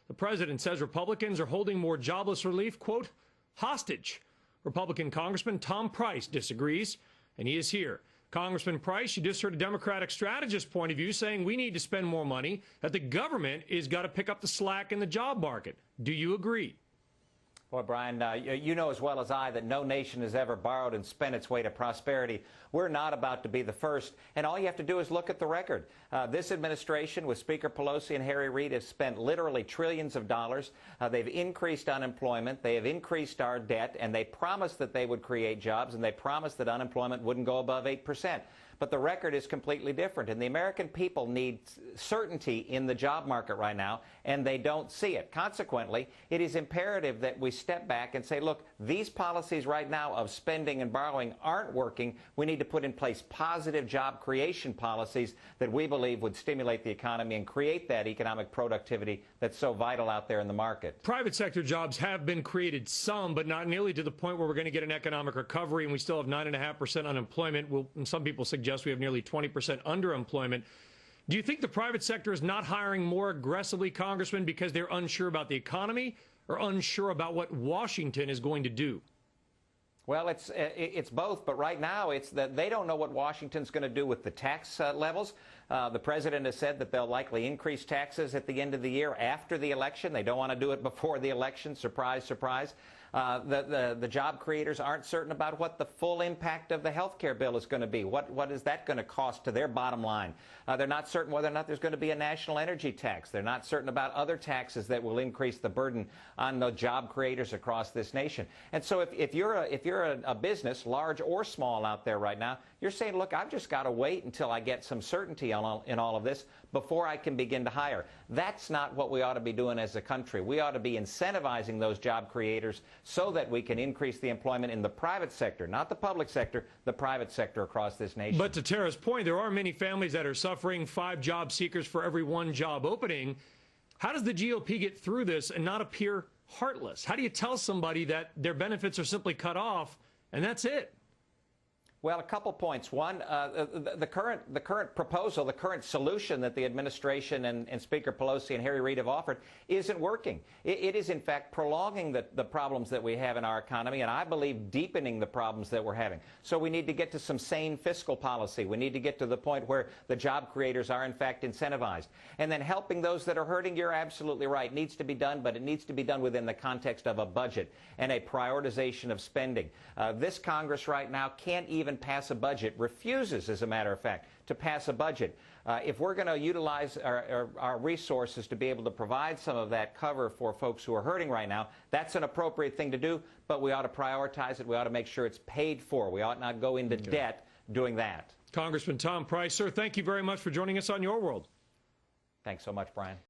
The president says Republicans are holding more jobless relief, quote, hostage. Republican Congressman Tom Price disagrees, and he is here. Congressman Price, you just heard a Democratic strategist point of view saying we need to spend more money, that the government is got to pick up the slack in the job market. Do you agree? Boy, Brian, you know as well as I that no nation has ever borrowed and spent its way to prosperity. We're not about to be the first, and all you have to do is look at the record. This administration, with Speaker Pelosi and Harry Reid, has spent literally trillions of dollars. They've increased unemployment, they have increased our debt, and they promised that they would create jobs, and they promised that unemployment wouldn't go above 8%. But the record is completely different, and the American people need certainty in the job market right now, and they don't see it. Consequently, it is imperative that we step back and say, look, these policies right now of spending and borrowing aren't working. We need to put in place positive job creation policies that we believe would stimulate the economy and create that economic productivity that's so vital out there in the market. Private sector jobs have been created some, but not nearly to the point where we're going to get an economic recovery, and we still have 9.5% unemployment. And some people suggest we have nearly 20% underemployment. Do you think the private sector is not hiring more aggressively, Congressman, because they're unsure about the economy or unsure about what Washington is going to do? Well, it's both, but right now it's that they don't know what Washington's going to do with the tax levels. The president has said that they'll likely increase taxes at the end of the year after the election. They don't want to do it before the election. Surprise, surprise. The job creators aren't certain about what the full impact of the health care bill is going to be. What is that going to cost to their bottom line? They're not certain whether or not there's going to be a national energy tax. They're not certain about other taxes that will increase the burden on the job creators across this nation. And so if you're a business, large or small out there right now, you're saying, look, I've just got to wait until I get some certainty in all of this before I can begin to hire. That's not what we ought to be doing as a country. We ought to be incentivizing those job creators so that we can increase the employment in the private sector, not the public sector, the private sector across this nation. But to Tara's point, there are many families that are suffering, 5 job seekers for every 1 job opening. How does the GOP get through this and not appear heartless? How do you tell somebody that their benefits are simply cut off and that's it? Well, a couple points. One, the current proposal, the current solution that the administration and Speaker Pelosi and Harry Reid have offered isn't working. It is, in fact, prolonging the problems that we have in our economy, and I believe deepening the problems that we're having. So we need to get to some sane fiscal policy. We need to get to the point where the job creators are, in fact, incentivized. And then helping those that are hurting, you're absolutely right, needs to be done, but it needs to be done within the context of a budget and a prioritization of spending. This Congress right now can't even pass a budget, refuses, as a matter of fact, to pass a budget. If we're going to utilize our resources to be able to provide some of that cover for folks who are hurting right now, that's an appropriate thing to do, but we ought to prioritize it. We ought to make sure it's paid for. We ought not go into debt doing that. Congressman Tom Price, sir, thank you very much for joining us on Your World. Thanks so much, Brian.